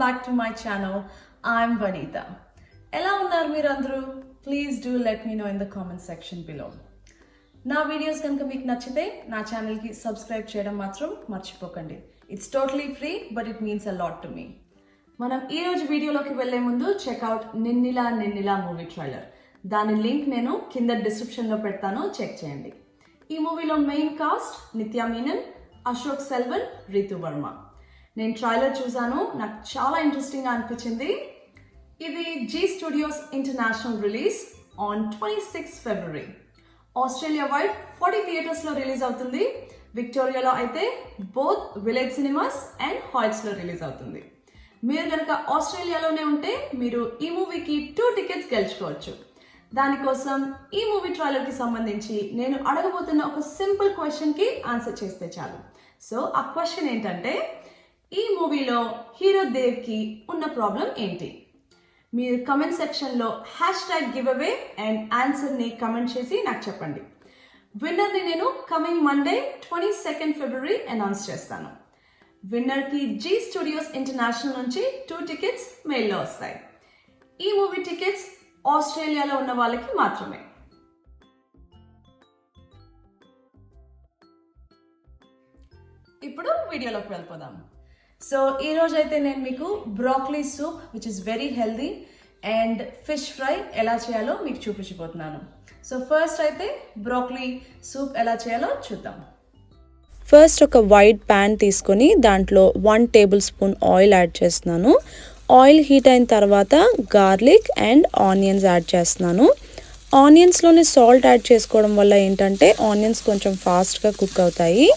back to my channel. I'm Vanita. ఎలా ఉన్నారు మీరందరూ? Please do let me know in the comment section below. నా videos కనుక మీకు నచ్చితే నా ఛానల్కి సబ్స్క్రైబ్ చేయడం మాత్రం మర్చిపోకండి. It's totally free but it means a lot to me. మనం ఈరోజు వీడియోలోకి వెళ్లే ముందు చెక్అవుట్ నిన్నిలా మూవీ ట్రైలర్. దాని లింక్ నేను కింద డిస్క్రిప్షన్లో పెడతాను, చెక్ చేయండి. ఈ మూవీలో మెయిన్ కాస్ట్ నిత్యా మీనన్, అశోక్ సెల్వన్, రితు వర్మ. నేను ట్రైలర్ చూసాను, నాకు చాలా ఇంట్రెస్టింగ్గా అనిపించింది. ఇది Zee studios international release on 26 February. Australia wide 40 థియేటర్స్లో రిలీజ్ అవుతుంది. విక్టోరియాలో అయితే బోత్ విలేజ్ సినిమాస్ అండ్ హాల్స్లో రిలీజ్ అవుతుంది. మీరు కనుక ఆస్ట్రేలియాలోనే ఉంటే మీరు ఈ మూవీకి 2 టికెట్స్ గెలుచుకోవచ్చు. దానికోసం ఈ మూవీ ట్రైలర్కి సంబంధించి నేను అడగబోతున్న ఒక సింపుల్ క్వశ్చన్కి ఆన్సర్ చేస్తే చాలు. సో ఆ క్వశ్చన్ ఏంటంటే, ఈ మూవీలో హీరో దేవ్కి ఉన్న ప్రాబ్లం ఏంటి? మీరు కమెంట్ సెక్షన్లో #giveaway అండ్ ఆన్సర్ని కమెంట్ చేసి నాకు చెప్పండి. విన్నర్ని నేను కమింగ్ మండే 22 ఫిబ్రవరి అనౌన్స్ చేస్తాను. విన్నర్కి జీ స్టూడియోస్ ఇంటర్నేషనల్ నుంచి 2 టికెట్స్ మెయిల్లో వస్తాయి. ఈ మూవీ టికెట్స్ ఆస్ట్రేలియాలో ఉన్న వాళ్ళకి మాత్రమే. ఇప్పుడు వీడియోలోకి వెళ్ళిపోదాం. సో ఈరోజు అయితే నేను మీకు broccoli soup which is very healthy and fish fry ఎలా చేయాలో మీకు చూపించబోతున్నాను. సో ఫస్ట్ అయితే బ్రాక్లీ సూప్ ఎలా చేయాలో చూద్దాం. ఫస్ట్ ఒక వైట్ ప్యాన్ తీసుకొని దాంట్లో 1 టేబుల్ స్పూన్ ఆయిల్ యాడ్ చేస్తున్నాను. ఆయిల్ హీట్ అయిన తర్వాత గార్లిక్ అండ్ ఆనియన్స్ యాడ్ చేస్తున్నాను. ఆనియన్స్లోనే సాల్ట్ యాడ్ చేసుకోవడం వల్ల ఏంటంటే ఆనియన్స్ కొంచెం ఫాస్ట్గా కుక్ అవుతాయి.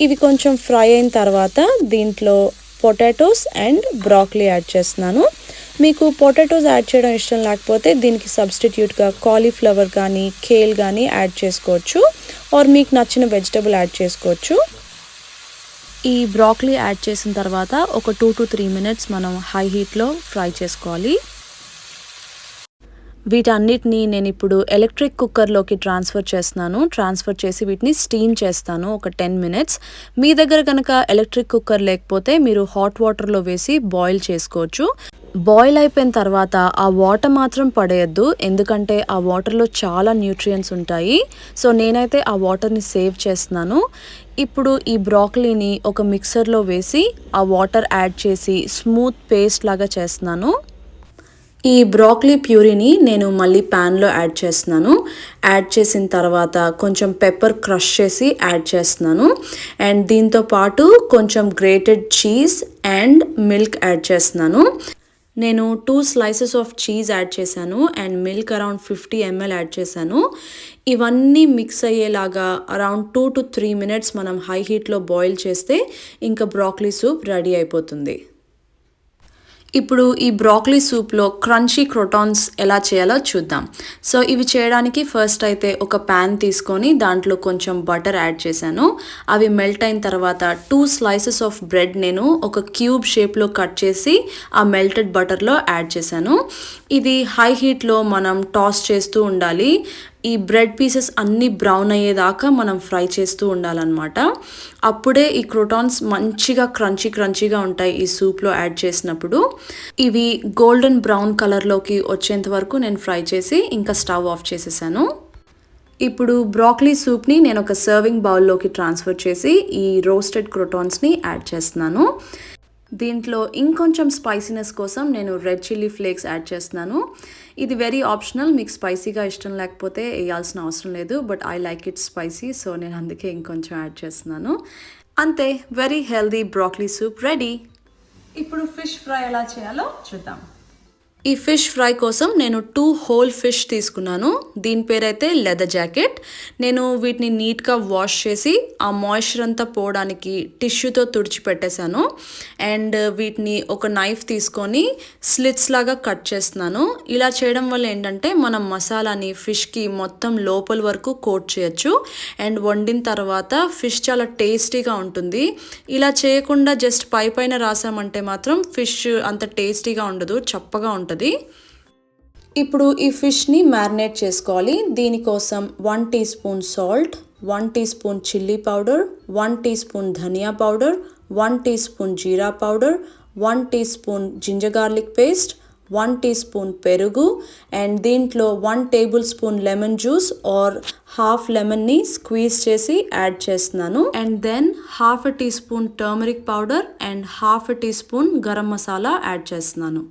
ఇవి కొంచెం ఫ్రై అయిన తర్వాత దీంట్లో పొటాటోస్ అండ్ బ్రాక్లీ యాడ్ చేస్తున్నాను. మీకు పొటాటోస్ యాడ్ చేయడం ఇష్టం లేకపోతే దీనికి సబ్స్టిట్యూట్గా కాలీఫ్లవర్ కానీ కేల్ కానీ యాడ్ చేసుకోవచ్చు, ఆర్ మీకు నచ్చిన వెజిటబుల్ యాడ్ చేసుకోవచ్చు. ఈ బ్రాక్లీ యాడ్ చేసిన తర్వాత ఒక 2 to 3 మినిట్స్ మనం హై హీట్లో ఫ్రై చేసుకోవాలి. వీటన్నిటిని నేను ఇప్పుడు ఎలక్ట్రిక్ కుక్కర్లోకి ట్రాన్స్ఫర్ చేస్తున్నాను. ట్రాన్స్ఫర్ చేసి వీటిని స్టీమ్ చేస్తాను ఒక 10 మినిట్స్. మీ దగ్గర కనుక ఎలక్ట్రిక్ కుక్కర్ లేకపోతే మీరు హాట్ వాటర్లో వేసి బాయిల్ చేసుకోవచ్చు. బాయిల్ అయిపోయిన తర్వాత ఆ వాటర్ మాత్రం పడేయద్దు, ఎందుకంటే ఆ వాటర్లో చాలా న్యూట్రియంట్స్ ఉంటాయి. సో నేనైతే ఆ వాటర్ని సేవ్ చేస్తున్నాను. ఇప్పుడు ఈ బ్రాక్లీని ఒక మిక్సర్లో వేసి ఆ వాటర్ యాడ్ చేసి స్మూత్ పేస్ట్ లాగా చేస్తున్నాను. ఈ బ్రాక్లీ ప్యూరీని నేను మళ్ళీ ప్యాన్లో యాడ్ చేస్తున్నాను. యాడ్ చేసిన తర్వాత కొంచెం పెప్పర్ క్రష్ చేసి యాడ్ చేస్తున్నాను. అండ్ దీంతో పాటు కొంచెం grated cheese and milk add చేస్తున్నాను. నేను 2 slices ఆఫ్ చీజ్ యాడ్ చేశాను and milk around 50 ml add చేశాను. ఇవన్నీ మిక్స్ అయ్యేలాగా అరౌండ్ 2 to 3 మినిట్స్ మనం హై హీట్లో బాయిల్ చేస్తే ఇంకా బ్రాక్లీ సూప్ రెడీ అయిపోతుంది. ఇప్పుడు ఈ బ్రాక్లీ సూప్లో క్రంచీ క్రోటాన్స్ ఎలా చేయాలో చూద్దాం. సో ఇవి చేయడానికి ఫస్ట్ అయితే ఒక ప్యాన్ తీసుకొని దాంట్లో కొంచెం బటర్ యాడ్ చేశాను. అవి మెల్ట్ అయిన తర్వాత 2 slices ఆఫ్ బ్రెడ్ నేను ఒక క్యూబ్ షేప్లో కట్ చేసి ఆ మెల్టెడ్ బటర్లో యాడ్ చేశాను. ఇది హై హీట్లో మనం టాస్ చేస్తూ ఉండాలి. ఈ బ్రెడ్ పీసెస్ అన్నీ బ్రౌన్ అయ్యేదాకా మనం ఫ్రై చేస్తూ ఉండాలన్నమాట. అప్పుడే ఈ క్రోటాన్స్ మంచిగా క్రంచీగా ఉంటాయి ఈ సూప్లో యాడ్ చేసినప్పుడు. ఇవి గోల్డెన్ బ్రౌన్ కలర్లోకి వచ్చేంత వరకు నేను ఫ్రై చేసి ఇంకా స్టవ్ ఆఫ్ చేసేసాను. ఇప్పుడు బ్రాక్లీ సూప్ని నేను ఒక సర్వింగ్ బౌల్లోకి ట్రాన్స్ఫర్ చేసి ఈ రోస్టెడ్ క్రోటాన్స్ని యాడ్ చేస్తున్నాను. దీంట్లో ఇంకొంచెం స్పైసీనెస్ కోసం నేను రెడ్ చిల్లీ ఫ్లేక్స్ యాడ్ చేస్తున్నాను. ఇది వెరీ ఆప్షనల్, మీకు స్పైసీగా ఇష్టం లేకపోతే వేయాల్సిన అవసరం లేదు, but I like it spicy, so నేను అందుకే ఇంకొంచెం యాడ్ చేస్తున్నాను. అంతే, very healthy broccoli soup ready. ఇప్పుడు ఫిష్ ఫ్రై ఎలా చేయాలో చూద్దాం. ఈ ఫిష్ ఫ్రై కోసం నేను 2 whole ఫిష్ తీసుకున్నాను. దీని పేరైతే లెదర్ జాకెట్. నేను వీటిని నీట్గా వాష్ చేసి ఆ మాయిశ్చర్ అంతా పోవడానికి టిష్యూతో తుడిచిపెట్టేశాను. అండ్ వీటిని ఒక నైఫ్ తీసుకొని స్లిట్స్ లాగా కట్ చేస్తున్నాను. ఇలా చేయడం వల్ల ఏంటంటే మనం మసాలాని ఫిష్కి మొత్తం లోపల వరకు కోట్ చేయొచ్చు అండ్ వండిన తర్వాత ఫిష్ చాలా టేస్టీగా ఉంటుంది. ఇలా చేయకుండా జస్ట్ పైన రాసామంటే మాత్రం ఫిష్ అంత టేస్టీగా ఉండదు, చప్పగా ఉంటుంది. ఇప్పుడు ఈ ఫిష్ని మ్యారినేట్ చేసుకోవాలి. దీనికోసం 1 teaspoon salt, 1 teaspoon chilli powder, 1 teaspoon dhaniya powder, 1 teaspoon jeera powder, 1 teaspoon ginger garlic paste, 1 teaspoon పెరుగు అండ్ దీంట్లో 1 tablespoon lemon juice or half లెమన్ని స్క్వీజ్ చేసి యాడ్ చేస్తున్నాను. And then half teaspoon turmeric powder and half teaspoon garam masala add చేస్తున్నాను.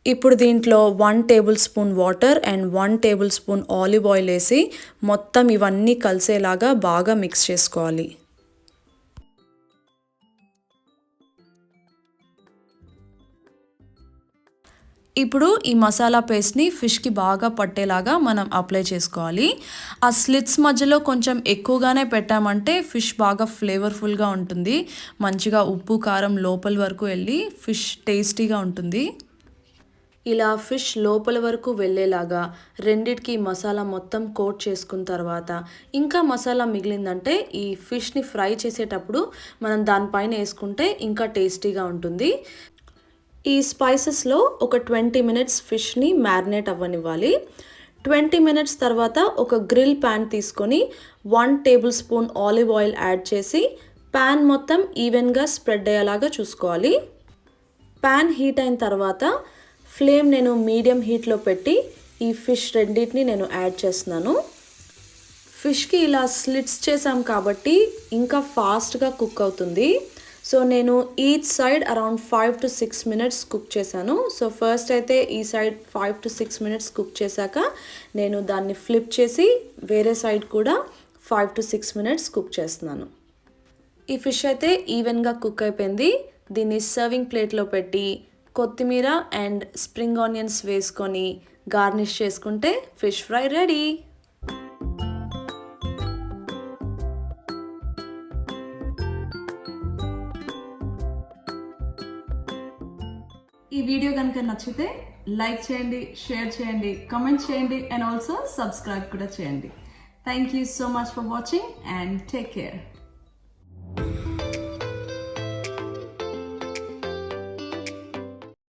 ఇప్పుడు దీంట్లో 1 tablespoon water and 1 table spoon olive oil వేసి మొత్తం ఇవన్నీ కలిసేలాగా బాగా మిక్స్ చేసుకోవాలి. ఇప్పుడు ఈ మసాలా పేస్ట్ని ఫిష్కి బాగా పట్టేలాగా మనం అప్లై చేసుకోవాలి. ఆ స్లిట్స్ మధ్యలో కొంచెం ఎక్కువగానే పెట్టామంటే ఫిష్ బాగా ఫ్లేవర్ఫుల్గా ఉంటుంది, మంచిగా ఉప్పు కారం లోపల వరకు వెళ్ళి ఫిష్ టేస్టీగా ఉంటుంది. ఇలా ఫిష్ లోపల వరకు వెళ్ళేలాగా రెండిటికి మసాలా మొత్తం కోట్ చేసుకున్న తర్వాత ఇంకా మసాలా మిగిలిందంటే ఈ ఫిష్ని ఫ్రై చేసేటప్పుడు మనం దానిపైన వేసుకుంటే ఇంకా టేస్టీగా ఉంటుంది. ఈ స్పైసెస్లో ఒక 20 మినిట్స్ ఫిష్ని మ్యారినేట్ అవ్వనివ్వాలి. 20 మినిట్స్ తర్వాత ఒక గ్రిల్ ప్యాన్ తీసుకొని 1 table spoon olive oil add చేసి ప్యాన్ మొత్తం ఈవెన్గా స్ప్రెడ్ అయ్యేలాగా చూసుకోవాలి. ప్యాన్ హీట్ అయిన తర్వాత ఫ్లేమ్ నేను మీడియం హీట్లో పెట్టి ఈ ఫిష్ రెండింటిని నేను యాడ్ చేస్తున్నాను. ఫిష్కి ఇలా స్లిట్స్ చేసాం కాబట్టి ఇంకా ఫాస్ట్గా కుక్ అవుతుంది. సో నేను each side around 5 to 6 minutes cook చేశాను. సో ఫస్ట్ అయితే ఈ సైడ్ 5 to 6 మినిట్స్ కుక్ చేశాక నేను దాన్ని ఫ్లిప్ చేసి వేరే సైడ్ కూడా 5 to 6 మినిట్స్ కుక్ చేస్తున్నాను. ఈ ఫిష్ అయితే ఈవెన్గా కుక్ అయిపోయింది. దీన్ని సర్వింగ్ ప్లేట్లో పెట్టి కొత్తిమీర అండ్ స్ప్రింగ్ ఆనియన్స్ వేసుకొని గార్నిష్ చేసుకుంటే ఫిష్ ఫ్రై రెడీ. ఈ వీడియో కనుక నచ్చితే లైక్ చేయండి, షేర్ చేయండి, కామెంట్ చేయండి అండ్ ఆల్సో సబ్స్క్రైబ్ కూడా చేయండి. Thank you so much for watching and take care.